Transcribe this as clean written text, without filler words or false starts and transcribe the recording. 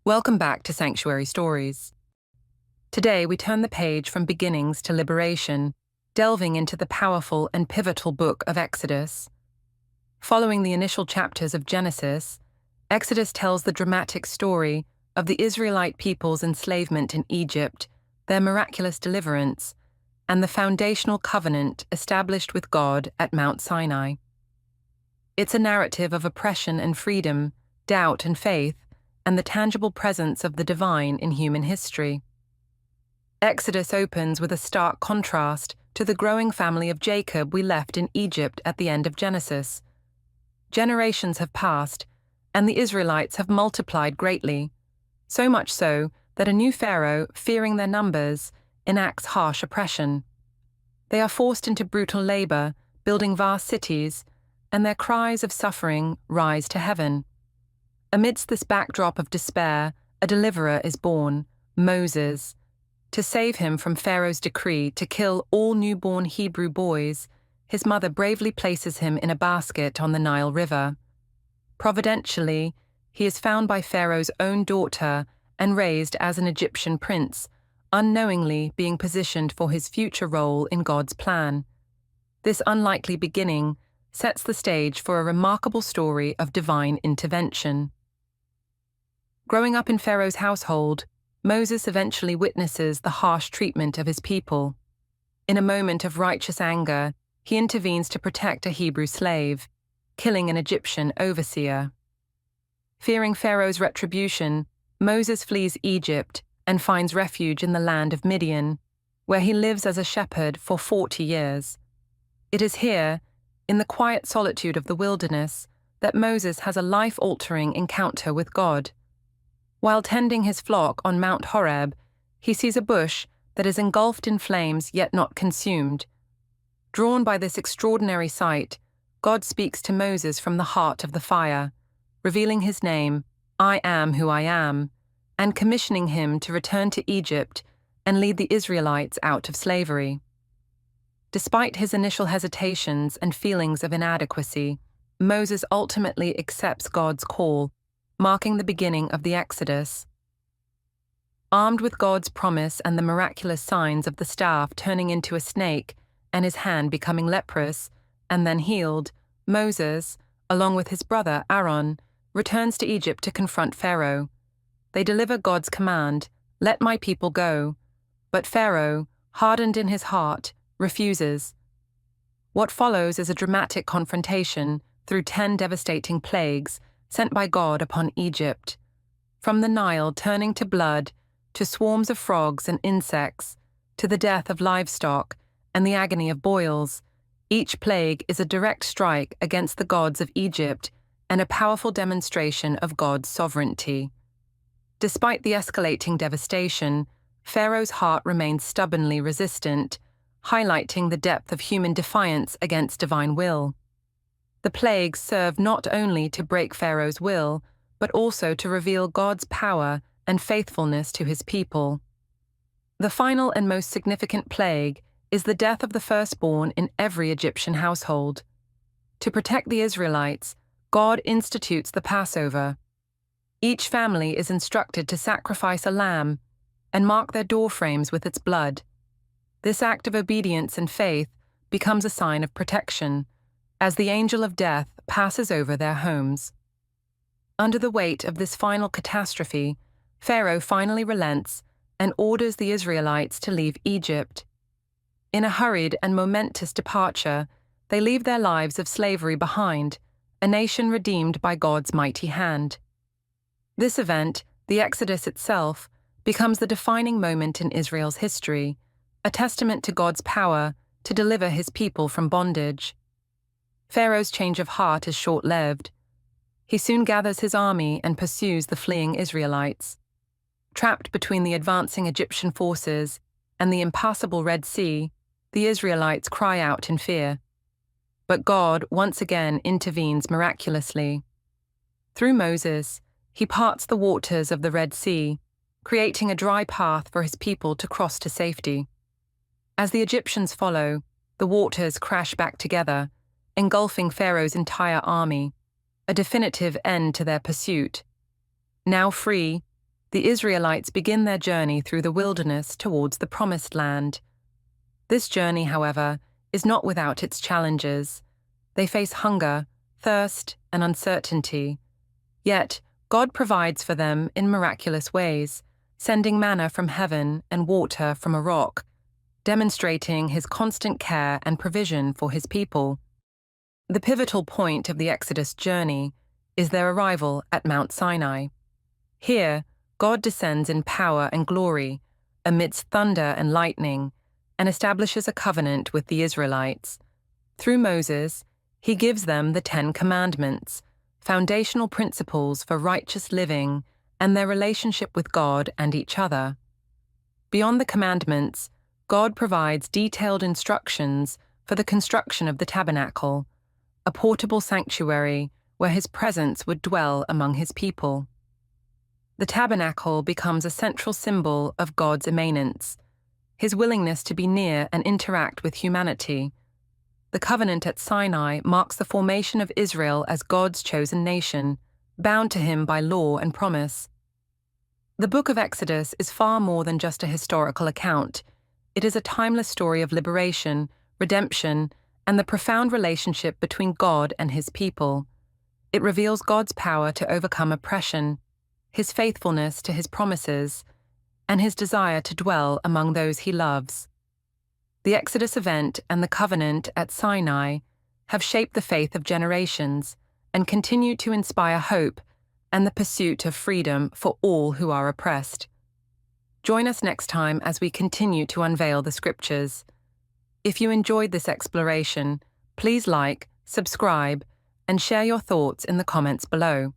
Welcome back to Sanctuary Stories. Today we turn the page from beginnings to liberation, delving into the powerful and pivotal book of Exodus. Following the initial chapters of Genesis, Exodus tells the dramatic story of the Israelite people's enslavement in Egypt, their miraculous deliverance, and the foundational covenant established with God at Mount Sinai. It's a narrative of oppression and freedom, doubt and faith, and the tangible presence of the divine in human history. Exodus opens with a stark contrast to the growing family of Jacob we left in Egypt at the end of Genesis. Generations have passed, and the Israelites have multiplied greatly, so much so that a new Pharaoh, fearing their numbers, enacts harsh oppression. They are forced into brutal labor, building vast cities, and their cries of suffering rise to heaven. Amidst this backdrop of despair, a deliverer is born, Moses. To save him from Pharaoh's decree to kill all newborn Hebrew boys, his mother bravely places him in a basket on the Nile River. Providentially, he is found by Pharaoh's own daughter and raised as an Egyptian prince, unknowingly being positioned for his future role in God's plan. This unlikely beginning sets the stage for a remarkable story of divine intervention. Growing up in Pharaoh's household, Moses eventually witnesses the harsh treatment of his people. In a moment of righteous anger, he intervenes to protect a Hebrew slave, killing an Egyptian overseer. Fearing Pharaoh's retribution, Moses flees Egypt and finds refuge in the land of Midian, where he lives as a shepherd for 40 years. It is here, in the quiet solitude of the wilderness, that Moses has a life-altering encounter with God. While tending his flock on Mount Horeb, he sees a bush that is engulfed in flames yet not consumed. Drawn by this extraordinary sight, God speaks to Moses from the heart of the fire, revealing his name, I am who I am, and commissioning him to return to Egypt and lead the Israelites out of slavery. Despite his initial hesitations and feelings of inadequacy, Moses ultimately accepts God's call, marking the beginning of the Exodus. Armed with God's promise and the miraculous signs of the staff turning into a snake and his hand becoming leprous and then healed, Moses, along with his brother Aaron, returns to Egypt to confront Pharaoh. They deliver God's command, "Let my people go," but Pharaoh, hardened in his heart, refuses. What follows is a dramatic confrontation through 10 devastating plagues sent by God upon Egypt. From the Nile turning to blood, to swarms of frogs and insects, to the death of livestock and the agony of boils, each plague is a direct strike against the gods of Egypt and a powerful demonstration of God's sovereignty. Despite the escalating devastation, Pharaoh's heart remains stubbornly resistant, highlighting the depth of human defiance against divine will. The plagues serve not only to break Pharaoh's will, but also to reveal God's power and faithfulness to his people. The final and most significant plague is the death of the firstborn in every Egyptian household. To protect the Israelites, God institutes the Passover. Each family is instructed to sacrifice a lamb and mark their doorframes with its blood. This act of obedience and faith becomes a sign of protection, as the angel of death passes over their homes. Under the weight of this final catastrophe, Pharaoh finally relents and orders the Israelites to leave Egypt. In a hurried and momentous departure, they leave their lives of slavery behind, a nation redeemed by God's mighty hand. This event, the Exodus itself, becomes the defining moment in Israel's history, a testament to God's power to deliver his people from bondage. Pharaoh's change of heart is short-lived. He soon gathers his army and pursues the fleeing Israelites. Trapped between the advancing Egyptian forces and the impassable Red Sea, the Israelites cry out in fear. But God once again intervenes miraculously. Through Moses, he parts the waters of the Red Sea, creating a dry path for his people to cross to safety. As the Egyptians follow, the waters crash back together, engulfing Pharaoh's entire army, a definitive end to their pursuit. Now free, the Israelites begin their journey through the wilderness towards the Promised Land. This journey, however, is not without its challenges. They face hunger, thirst, and uncertainty. Yet, God provides for them in miraculous ways, sending manna from heaven and water from a rock, demonstrating His constant care and provision for His people. The pivotal point of the Exodus journey is their arrival at Mount Sinai. Here, God descends in power and glory, amidst thunder and lightning, and establishes a covenant with the Israelites. Through Moses, He gives them the 10 Commandments, foundational principles for righteous living and their relationship with God and each other. Beyond the commandments, God provides detailed instructions for the construction of the tabernacle, a portable sanctuary where His presence would dwell among His people. The tabernacle becomes a central symbol of God's immanence, His willingness to be near and interact with humanity. The covenant at Sinai marks the formation of Israel as God's chosen nation, bound to Him by law and promise. The book of Exodus is far more than just a historical account. It is a timeless story of liberation, redemption, and the profound relationship between God and His people. It reveals God's power to overcome oppression, His faithfulness to His promises, and His desire to dwell among those He loves. The Exodus event and the covenant at Sinai have shaped the faith of generations and continue to inspire hope and the pursuit of freedom for all who are oppressed. Join us next time as we continue to unveil the Scriptures. If you enjoyed this exploration, please like, subscribe, and share your thoughts in the comments below.